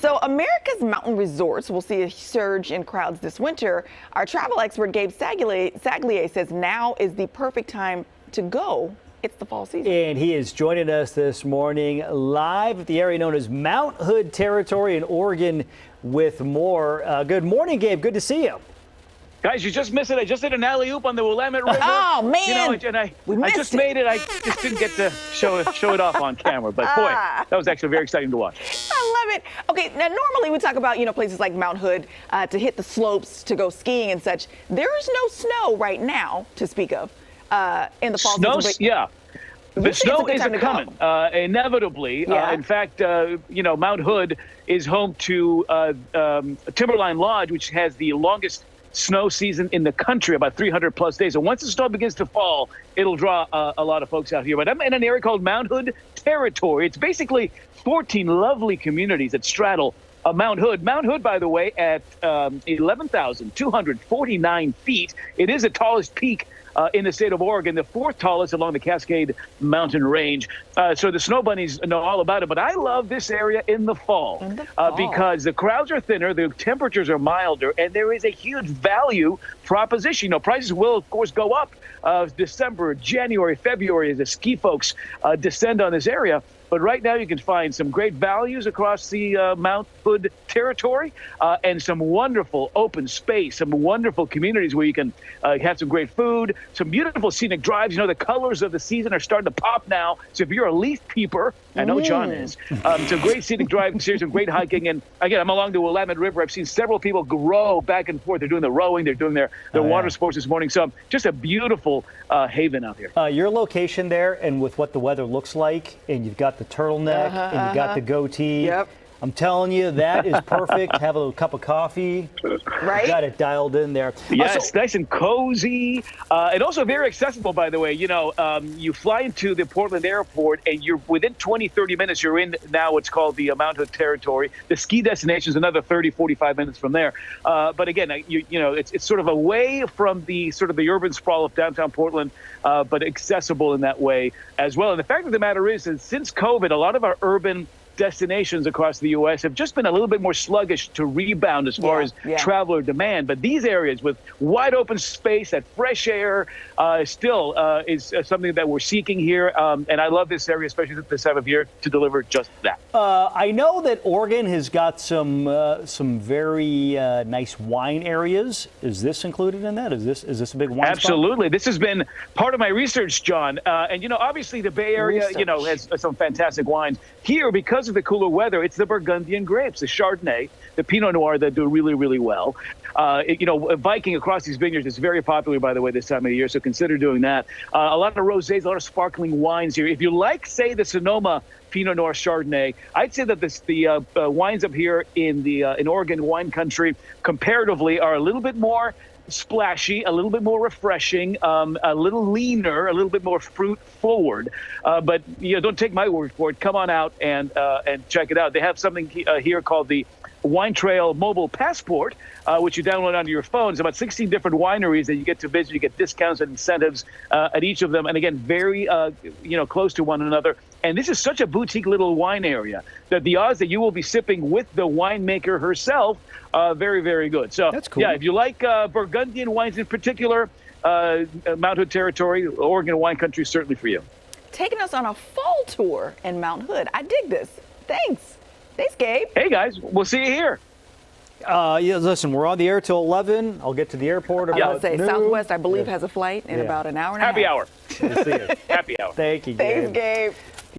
So America's mountain resorts will see a surge in crowds this winter. Our travel expert Gabe Saglier says now is the perfect time to go. It's the fall season. And he is joining us this morning live at the area known as Mount Hood Territory in Oregon with more. Good morning, Gabe. Good to see you. Guys, you just missed it. I just did an alley-oop on the Willamette River. Oh, man. You know, and I just made it. I just didn't get to show it off on camera. But, boy, that was actually very exciting to watch. I love it. Okay, now, normally we talk about, places like Mount Hood to hit the slopes, to go skiing and such. There is no snow right now to speak of in the fall season. Yeah. The snow isn't coming, inevitably. Yeah. In fact, Mount Hood is home to Timberline Lodge, which has the longest snow season in the country, about 300+ days. And once the snow begins to fall, it'll draw a lot of folks out here. But I'm in an area called Mount Hood Territory. It's basically 14 lovely communities that straddle Mount Hood. Mount Hood, by the way, at 11,249 feet. It is the tallest peak in the state of Oregon, the fourth tallest along the Cascade Mountain Range. So the snow bunnies know all about it. But I love this area in the fall, because the crowds are thinner, the temperatures are milder, and there is a huge value proposition. Prices will, of course, go up December, January, February as the ski folks descend on this area. But right now you can find some great values across the Mount Hood Territory and some wonderful open space, some wonderful communities where you can have some great food, some beautiful scenic drives. The colors of the season are starting to pop now. So if you're a leaf peeper, I know John is, some great scenic drives, some great hiking. And again, I'm along the Willamette River. I've seen several people row back and forth. They're doing the rowing. They're doing their water sports this morning. So just a beautiful haven out here. Your location there and with what the weather looks like, and you've got the turtleneck and you got the goatee. Yep. I'm telling you, that is perfect. Have a little cup of coffee. Right? Got it dialed in there. Yes, nice and cozy. And also very accessible, by the way. You fly into the Portland airport and you're within 20, 30 minutes, you're in now what's called the Mount Hood Territory. The ski destination is another 30, 45 minutes from there. But again, it's sort of away from the sort of the urban sprawl of downtown Portland, but accessible in that way as well. And the fact of the matter is that since COVID, a lot of our urban destinations across the U.S. have just been a little bit more sluggish to rebound as far as traveler demand. But these areas with wide open space, that fresh air still is something that we're seeking here. And I love this area, especially this time of year, to deliver just that. I know that Oregon has got some very nice wine areas. Is this included in that? Is this a big wine Absolutely. spot? This has been part of my research, John. And, obviously the Bay Area, has some fantastic wines. Here, because of the cooler weather, it's the Burgundian grapes, the Chardonnay, the Pinot Noir that do really, really well. Viking across these vineyards is very popular, by the way, this time of the year, so consider doing that. A lot of rosés, a lot of sparkling wines here. If you like, say, the Sonoma Pinot Noir Chardonnay, I'd say that the wines up here in Oregon wine country comparatively are a little bit more splashy, a little bit more refreshing, a little leaner, a little bit more fruit forward. But don't take my word for it. Come on out and check it out. They have something here called the Wine Trail Mobile Passport, which you download onto your phone. It's about 16 different wineries that you get to visit. You get discounts and incentives at each of them. And again, very close to one another. And this is such a boutique little wine area that the odds that you will be sipping with the winemaker herself very, very good. So, that's cool. Yeah, if you like Burgundian wines in particular, Mount Hood Territory, Oregon wine country is certainly for you. Taking us on a fall tour in Mount Hood. I dig this. Thanks. Thanks, Gabe. Hey, guys. We'll see you here. Listen, we're on the air till 11. I'll get to the airport about I would say noon. Southwest, I believe, has a flight in about an hour and a half. Happy hour. We'll see you. Happy hour. Thank you, Gabe. Thanks, Gabe.